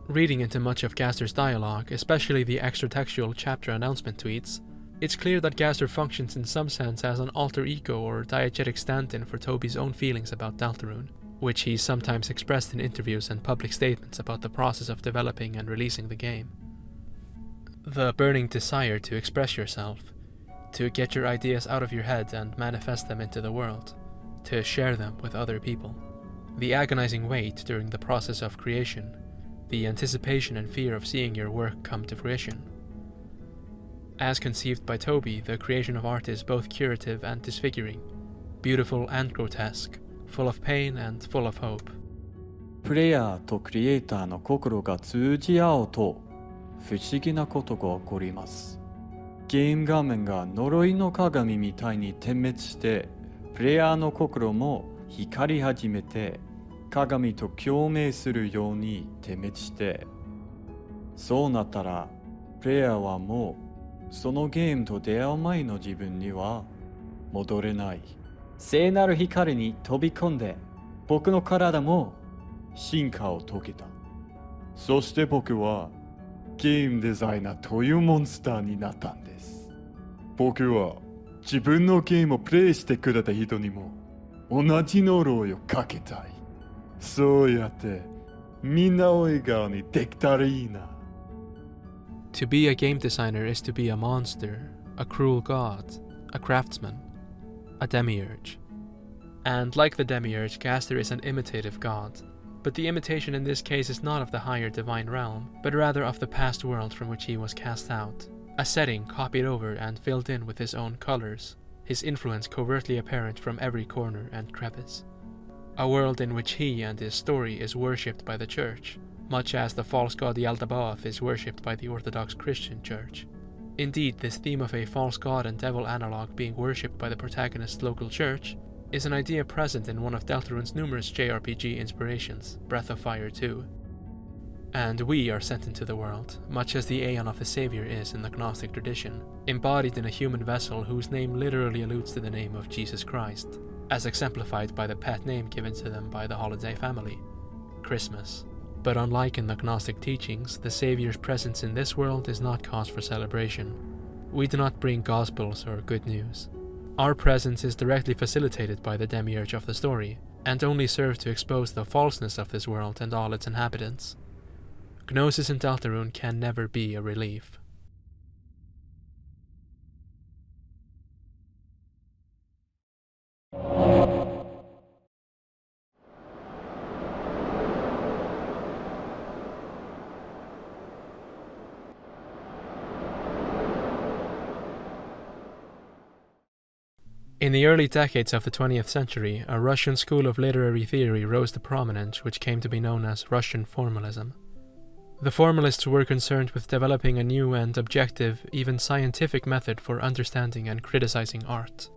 Reading into much of Gaster's dialogue, especially the extra-textual chapter announcement tweets, it's clear that Gaster functions in some sense as an alter ego or diegetic stand-in for Toby's own feelings about Deltarune, which he sometimes expressed in interviews and public statements about the process of developing and releasing the game. The burning desire to express yourself, to get your ideas out of your head and manifest them into the world, to share them with other people. The agonizing wait during the process of creation, the anticipation and fear of seeing your work come to fruition. As conceived by Toby, the creation of art is both curative and disfiguring, beautiful and grotesque, full of pain and full of hope. プレイヤーとクリエイターの心が通じ合うと不思議なことが起こります。ゲーム画面が呪いの鏡みたいに点滅して、プレイヤーの心も光り始めて、鏡と共鳴するように点滅して、そうなったらプレイヤーはもうそのゲームと出会う前の自分には戻れない。聖なる光に飛び込んで、僕の体も進化を遂げた。そして僕はゲームデザイナーというモンスターになったんです。僕は自分のゲームをプレイしてくれた人にも同じ呪いをかけたい。そうやってみんなを笑顔にできたらいいな。To be a game designer is to be a monster, a cruel god, a craftsman, a demiurge. And like the demiurge, Gaster is an imitative god. But the imitation in this case is not of the higher divine realm, but rather of the past world from which he was cast out. A setting copied over and filled in with his own colors, his influence covertly apparent from every corner and crevice. A world in which he and his story is worshipped by the church, much as the false god Yaldabaoth is worshipped by the Orthodox Christian Church. Indeed, this theme of a false god and devil analog being worshipped by the protagonist's local church is an idea present in one of Deltarune's numerous JRPG inspirations, Breath of Fire 2. And we are sent into the world, much as the Aeon of the Savior is in the Gnostic tradition, embodied in a human vessel whose name literally alludes to the name of Jesus Christ, as exemplified by the pet name given to them by the holiday family, Christmas. But unlike in the Gnostic teachings, the Savior's presence in this world is not cause for celebration. We do not bring gospels or good news. Our presence is directly facilitated by the demiurge of the story, and only serves to expose the falseness of this world and all its inhabitants. Gnosis in Deltarune can never be a relief. In the early decades of the 20th century, a Russian school of literary theory rose to prominence which came to be known as Russian formalism. The formalists were concerned with developing a new and objective, even scientific method for understanding and criticizing art.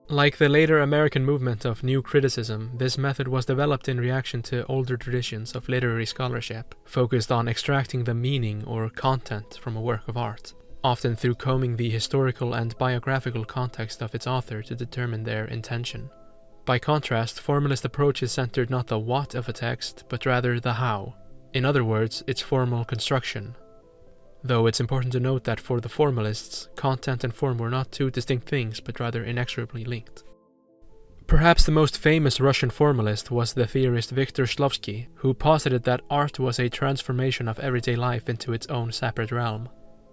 Like the later American movement of New Criticism, this method was developed in reaction to older traditions of literary scholarship, focused on extracting the meaning or content from a work of art, often through combing the historical and biographical context of its author to determine their intention. By contrast, formalist approaches centered not the what of a text, but rather the how. In other words, its formal construction. Though it's important to note that for the formalists, content and form were not two distinct things, but rather inexorably linked. Perhaps the most famous Russian formalist was the theorist Viktor Shklovsky, who posited that art was a transformation of everyday life into its own separate realm.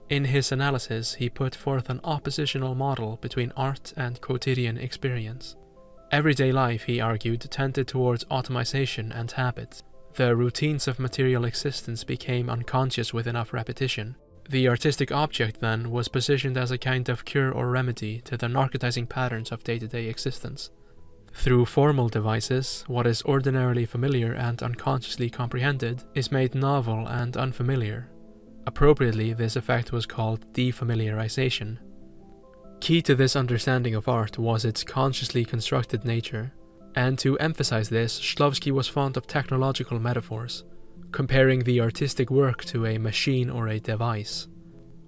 In his analysis, he put forth an oppositional model between art and quotidian experience. Everyday life, he argued, tended towards automation and habit. The routines of material existence became unconscious with enough repetition. The artistic object, then, was positioned as a kind of cure or remedy to the narcotizing patterns of day-to-day existence. Through formal devices, what is ordinarily familiar and unconsciously comprehended is made novel and unfamiliar. Appropriately, this effect was called defamiliarization. Key to this understanding of art was its consciously constructed nature, and to emphasize this, Shklovsky was fond of technological metaphors, comparing the artistic work to a machine or a device,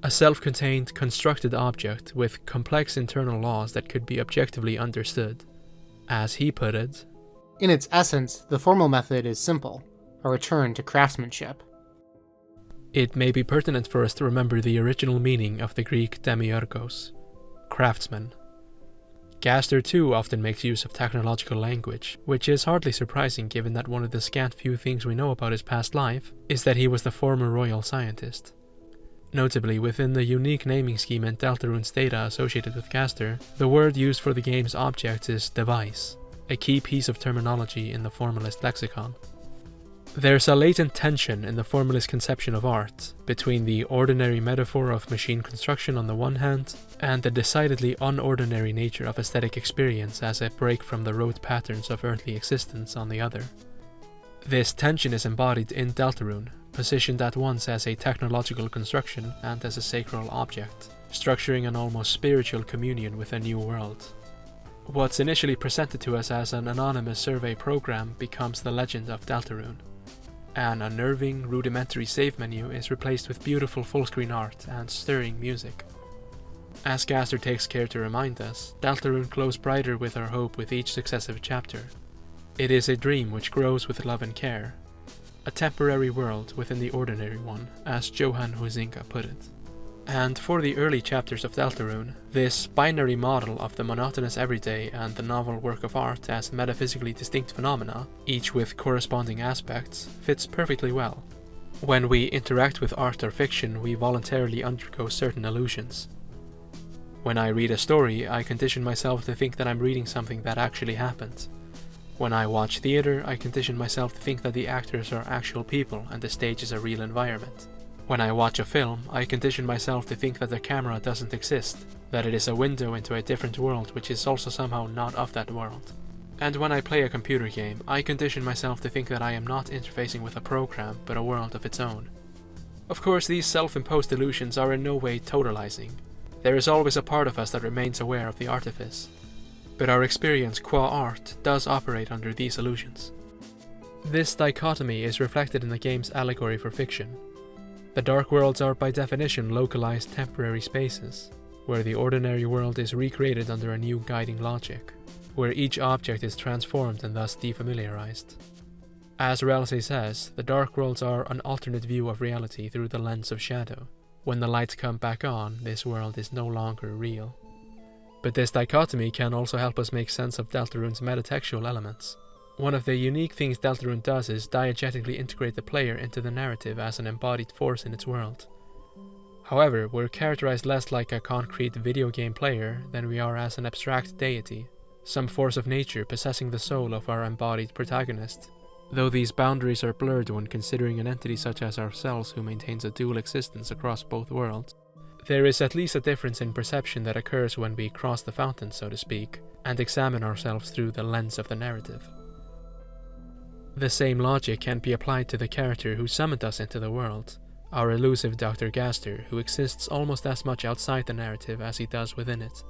a self-contained, constructed object with complex internal laws that could be objectively understood. As he put it, in its essence, the formal method is simple, a return to craftsmanship. It may be pertinent for us to remember the original meaning of the Greek demiurgos, craftsman. Gaster too often makes use of technological language, which is hardly surprising given that one of the scant few things we know about his past life is that he was the former royal scientist. Notably, within the unique naming scheme and Deltarune's data associated with Gaster, the word used for the game's object is device, a key piece of terminology in the formalist lexicon. There's a latent tension in the formalist conception of art between the ordinary metaphor of machine construction on the one hand and the decidedly unordinary nature of aesthetic experience as a break from the rote patterns of earthly existence on the other. This tension is embodied in Deltarune, positioned at once as a technological construction and as a sacral object, structuring an almost spiritual communion with a new world. What's initially presented to us as an anonymous survey program becomes the legend of Deltarune. An unnerving, rudimentary save menu is replaced with beautiful full-screen art and stirring music. As Gaster takes care to remind us, Deltarune glows brighter with our hope with each successive chapter. It is a dream which grows with love and care. A temporary world within the ordinary one, as Johann Huizinga put it. And for the early chapters of Deltarune, this binary model of the monotonous everyday and the novel work of art as metaphysically distinct phenomena, each with corresponding aspects, fits perfectly well. When we interact with art or fiction, we voluntarily undergo certain illusions. When I read a story, I condition myself to think that I'm reading something that actually happened. When I watch theater, I condition myself to think that the actors are actual people and the stage is a real environment. When I watch a film, I condition myself to think that the camera doesn't exist, that it is a window into a different world which is also somehow not of that world. And when I play a computer game, I condition myself to think that I am not interfacing with a program, but a world of its own. Of course, these self-imposed illusions are in no way totalizing. There is always a part of us that remains aware of the artifice. But our experience qua art does operate under these illusions. This dichotomy is reflected in the game's allegory for fiction. The dark worlds are by definition localized temporary spaces, where the ordinary world is recreated under a new guiding logic, where each object is transformed and thus defamiliarized. As Reality says, the dark worlds are an alternate view of reality through the lens of shadow. When the lights come back on, this world is no longer real. But this dichotomy can also help us make sense of Deltarune's metatextual elements. One of the unique things Deltarune does is diegetically integrate the player into the narrative as an embodied force in its world. However, we're characterized less like a concrete video game player than we are as an abstract deity, some force of nature possessing the soul of our embodied protagonist. Though these boundaries are blurred when considering an entity such as ourselves who maintains a dual existence across both worlds, there is at least a difference in perception that occurs when we cross the fountain, so to speak, and examine ourselves through the lens of the narrative. The same logic can be applied to the character who summoned us into the world, our elusive Dr. Gaster, who exists almost as much outside the narrative as he does within it.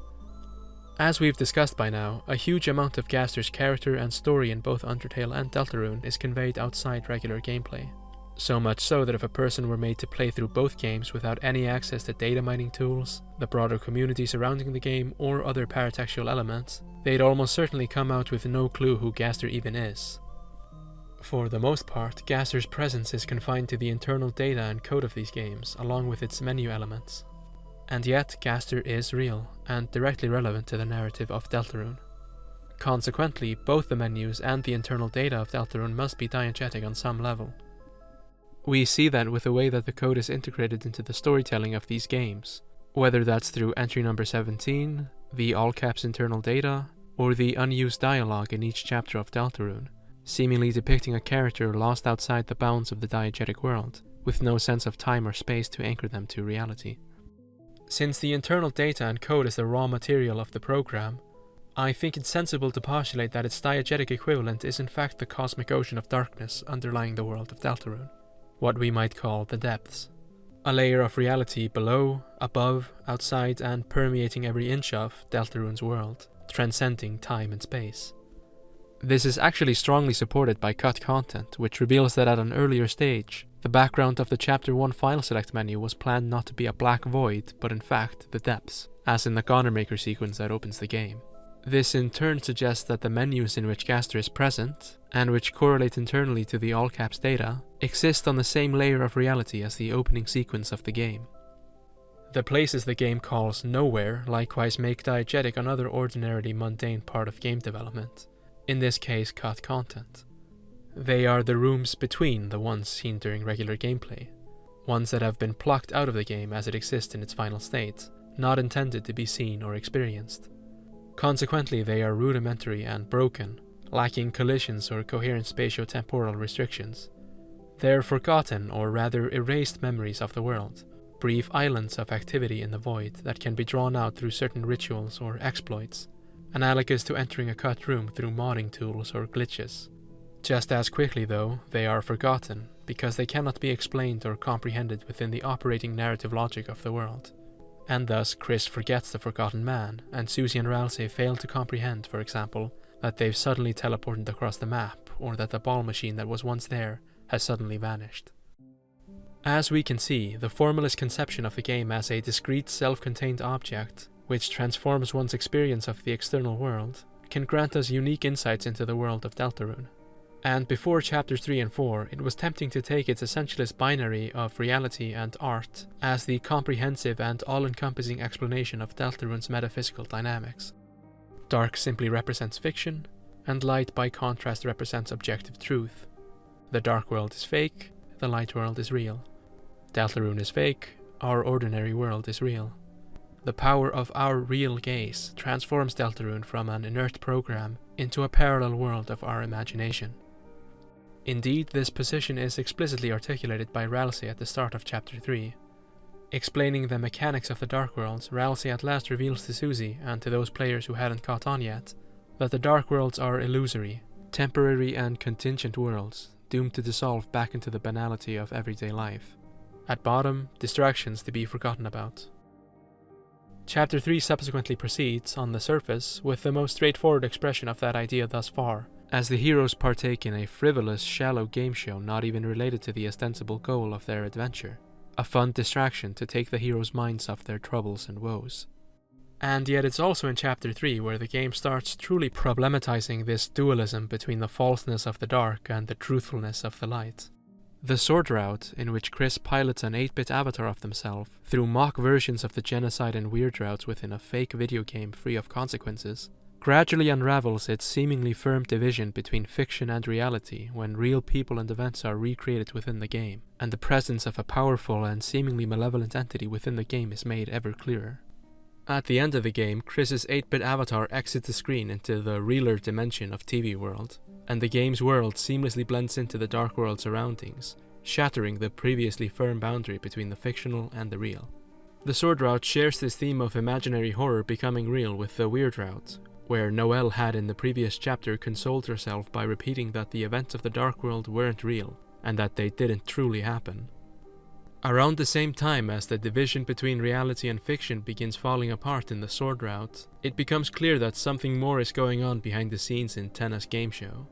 As we've discussed by now, a huge amount of Gaster's character and story in both Undertale and Deltarune is conveyed outside regular gameplay. So much so that if a person were made to play through both games without any access to data mining tools, the broader community surrounding the game, or other paratextual elements, they'd almost certainly come out with no clue who Gaster even is. For the most part, Gaster's presence is confined to the internal data and code of these games, along with its menu elements. And yet, Gaster is real, and directly relevant to the narrative of Deltarune. Consequently, both the menus and the internal data of Deltarune must be diegetic on some level. We see that with the way that the code is integrated into the storytelling of these games, whether that's through entry number 17, the all-caps internal data, or the unused dialogue in each chapter of Deltarune, seemingly depicting a character lost outside the bounds of the diegetic world, with no sense of time or space to anchor them to reality. Since the internal data and code is the raw material of the program, I think it's sensible to postulate that its diegetic equivalent is in fact the cosmic ocean of darkness underlying the world of Deltarune, what we might call the depths. A layer of reality below, above, outside, and permeating every inch of Deltarune's world, transcending time and space. This is actually strongly supported by cut content, which reveals that at an earlier stage, the background of the Chapter 1 file select menu was planned not to be a black void, but in fact the depths, as in the Gonnermaker sequence that opens the game. This in turn suggests that the menus in which Gaster is present, and which correlate internally to the all-caps data, exist on the same layer of reality as the opening sequence of the game. The places the game calls nowhere likewise make diegetic another ordinarily mundane part of game development, in this case cut content. They are the rooms between the ones seen during regular gameplay, ones that have been plucked out of the game as it exists in its final state, not intended to be seen or experienced. Consequently, they are rudimentary and broken, lacking collisions or coherent spatio-temporal restrictions, They're forgotten or rather erased memories of the world, brief islands of activity in the void that can be drawn out through certain rituals or exploits, analogous to entering a cut room through modding tools or glitches. Just as quickly, though, they are forgotten because they cannot be explained or comprehended within the operating narrative logic of the world. And thus, Chris forgets the Forgotten Man, and Susie and Ralsei fail to comprehend, for example, that they've suddenly teleported across the map, or that the ball machine that was once there has suddenly vanished. As we can see, the formalist conception of the game as a discrete self-contained object, which transforms one's experience of the external world, can grant us unique insights into the world of Deltarune. And before chapters 3 and 4, it was tempting to take its essentialist binary of reality and art as the comprehensive and all-encompassing explanation of Deltarune's metaphysical dynamics. Dark simply represents fiction, and light by contrast represents objective truth. The dark world is fake, the light world is real. Deltarune is fake, our ordinary world is real. The power of our real gaze transforms Deltarune from an inert program into a parallel world of our imagination. Indeed, this position is explicitly articulated by Ralsei at the start of chapter 3. Explaining the mechanics of the Dark Worlds, Ralsei at last reveals to Susie, and to those players who hadn't caught on yet, that the Dark Worlds are illusory, temporary and contingent worlds, doomed to dissolve back into the banality of everyday life. At bottom, distractions to be forgotten about. Chapter 3 subsequently proceeds, on the surface, with the most straightforward expression of that idea thus far, as the heroes partake in a frivolous, shallow game show not even related to the ostensible goal of their adventure, a fun distraction to take the heroes' minds off their troubles and woes. And yet it's also in chapter 3 where the game starts truly problematizing this dualism between the falseness of the dark and the truthfulness of the light. The sword route, in which Chris pilots an 8-bit avatar of themselves through mock versions of the genocide and weird routes within a fake video game free of consequences, gradually unravels its seemingly firm division between fiction and reality when real people and events are recreated within the game, and the presence of a powerful and seemingly malevolent entity within the game is made ever clearer. At the end of the game, Chris's 8-bit avatar exits the screen into the realer dimension of TV World, and the game's world seamlessly blends into the Dark World surroundings, shattering the previously firm boundary between the fictional and the real. The sword route shares this theme of imaginary horror becoming real with the weird route, where Noelle had in the previous chapter consoled herself by repeating that the events of the Dark World weren't real, and that they didn't truly happen. Around the same time as the division between reality and fiction begins falling apart in the sword route, it becomes clear that something more is going on behind the scenes in Tenna's game show.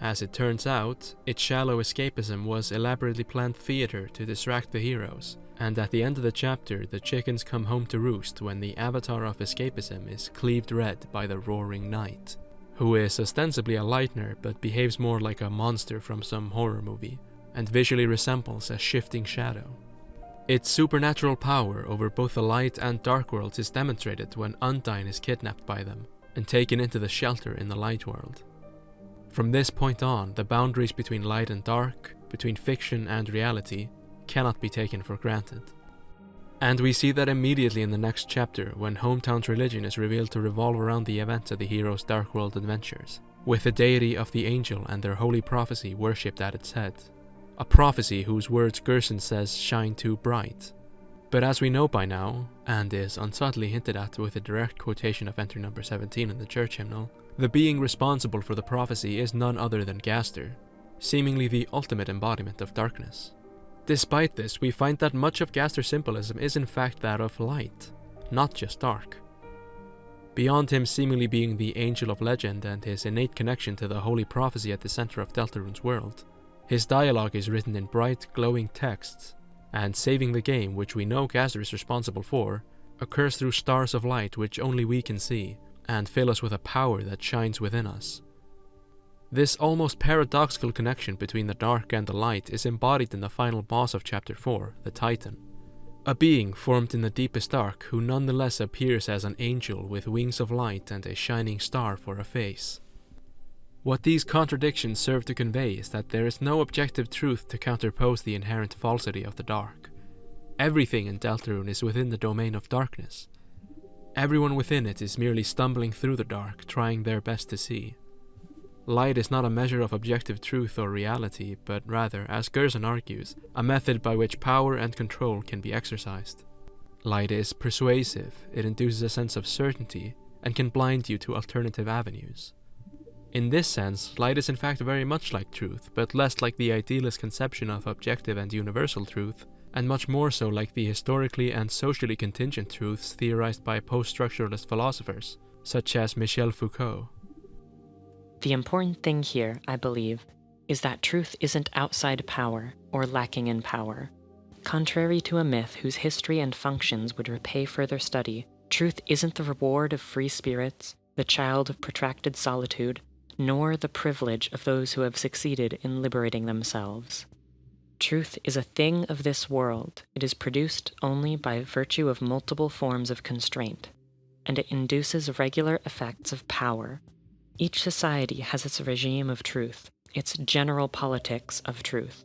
As it turns out, its shallow escapism was elaborately planned theater to distract the heroes, and at the end of the chapter, the chickens come home to roost when the avatar of escapism is cleaved red by the Roaring Knight, who is ostensibly a lightener but behaves more like a monster from some horror movie, and visually resembles a shifting shadow. Its supernatural power over both the light and dark worlds is demonstrated when Undyne is kidnapped by them, and taken into the shelter in the light world. From this point on, the boundaries between light and dark, between fiction and reality, cannot be taken for granted. And we see that immediately in the next chapter when Hometown's religion is revealed to revolve around the events of the heroes' Dark World adventures, with the deity of the angel and their holy prophecy worshipped at its head. A prophecy whose words Gerson says shine too bright. But as we know by now, and is unsubtly hinted at with a direct quotation of Enter number 17 in the church hymnal, the being responsible for the prophecy is none other than Gaster, seemingly the ultimate embodiment of darkness. Despite this, we find that much of Gaster's symbolism is in fact that of light, not just dark. Beyond him seemingly being the angel of legend and his innate connection to the holy prophecy at the center of Deltarune's world, his dialogue is written in bright, glowing texts, and saving the game, which we know Gaster is responsible for, occurs through stars of light which only we can see, and fill us with a power that shines within us. This almost paradoxical connection between the dark and the light is embodied in the final boss of chapter 4, the Titan, a being formed in the deepest dark who nonetheless appears as an angel with wings of light and a shining star for a face. What these contradictions serve to convey is that there is no objective truth to counterpose the inherent falsity of the dark. Everything in Deltarune is within the domain of darkness. Everyone within it is merely stumbling through the dark, trying their best to see. Light is not a measure of objective truth or reality, but rather, as Gerson argues, a method by which power and control can be exercised. Light is persuasive, it induces a sense of certainty, and can blind you to alternative avenues. In this sense, light is in fact very much like truth, but less like the idealist conception of objective and universal truth, and much more so like the historically and socially contingent truths theorized by post-structuralist philosophers, such as Michel Foucault. The important thing here, I believe, is that truth isn't outside power or lacking in power. Contrary to a myth whose history and functions would repay further study, truth isn't the reward of free spirits, the child of protracted solitude, nor the privilege of those who have succeeded in liberating themselves. Truth is a thing of this world. It is produced only by virtue of multiple forms of constraint, and it induces regular effects of power. Each society has its regime of truth, its general politics of truth.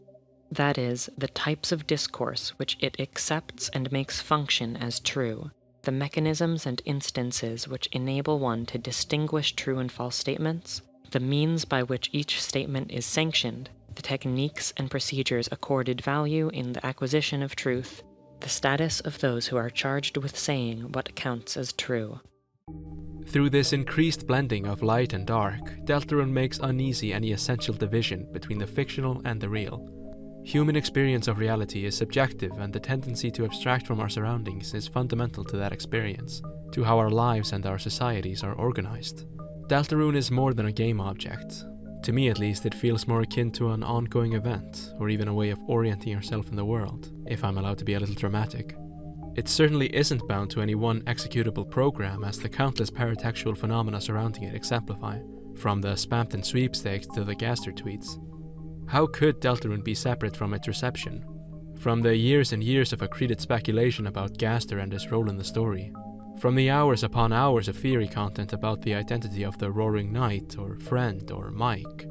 That is, the types of discourse which it accepts and makes function as true, the mechanisms and instances which enable one to distinguish true and false statements, the means by which each statement is sanctioned, the techniques and procedures accorded value in the acquisition of truth, the status of those who are charged with saying what counts as true. Through this increased blending of light and dark, Deltarune makes uneasy any essential division between the fictional and the real. Human experience of reality is subjective, and the tendency to abstract from our surroundings is fundamental to that experience, to how our lives and our societies are organized. Deltarune is more than a game object. To me at least, it feels more akin to an ongoing event, or even a way of orienting yourself in the world, if I'm allowed to be a little dramatic. It certainly isn't bound to any one executable program, as the countless paratextual phenomena surrounding it exemplify, from the Spampton sweepstakes to the Gaster tweets. How could Deltarune be separate from its reception? From the years and years of accreted speculation about Gaster and his role in the story? From the hours upon hours of theory content about the identity of the Roaring Knight, or Friend, or Mike?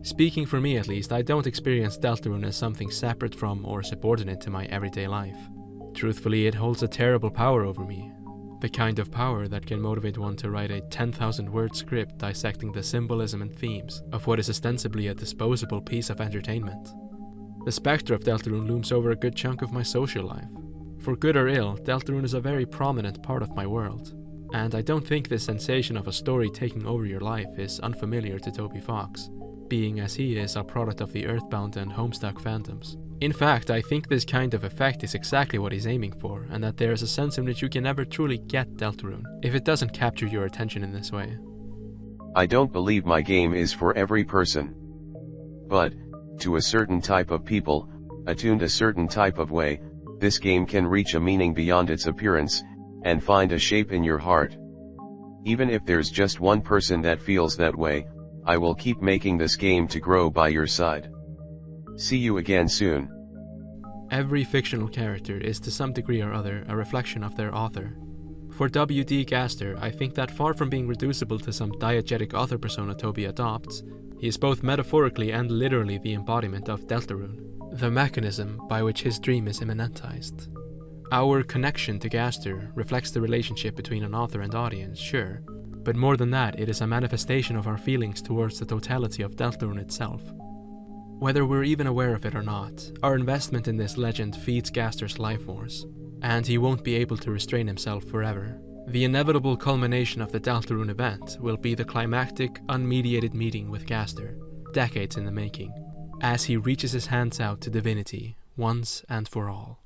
Speaking for me at least, I don't experience Deltarune as something separate from or subordinate to my everyday life. Truthfully, it holds a terrible power over me. The kind of power that can motivate one to write a 10,000-word script dissecting the symbolism and themes of what is ostensibly a disposable piece of entertainment. The specter of Deltarune looms over a good chunk of my social life. For good or ill, Deltarune is a very prominent part of my world, and I don't think this sensation of a story taking over your life is unfamiliar to Toby Fox, being as he is a product of the Earthbound and Homestuck fandoms. In fact, I think this kind of effect is exactly what he's aiming for, and that there is a sense in which you can never truly get Deltarune if it doesn't capture your attention in this way. I don't believe my game is for every person. But, to a certain type of people, attuned a certain type of way, this game can reach a meaning beyond its appearance, and find a shape in your heart. Even if there's just one person that feels that way, I will keep making this game to grow by your side. See you again soon. Every fictional character is to some degree or other a reflection of their author. For W.D. Gaster, I think that far from being reducible to some diegetic author persona Toby adopts, he is both metaphorically and literally the embodiment of Deltarune, the mechanism by which his dream is immanentized. Our connection to Gaster reflects the relationship between an author and audience, sure, but more than that, it is a manifestation of our feelings towards the totality of Deltarune itself. Whether we're even aware of it or not, our investment in this legend feeds Gaster's life force, and he won't be able to restrain himself forever. The inevitable culmination of the Deltarune event will be the climactic, unmediated meeting with Gaster, decades in the making, as he reaches his hands out to divinity once and for all.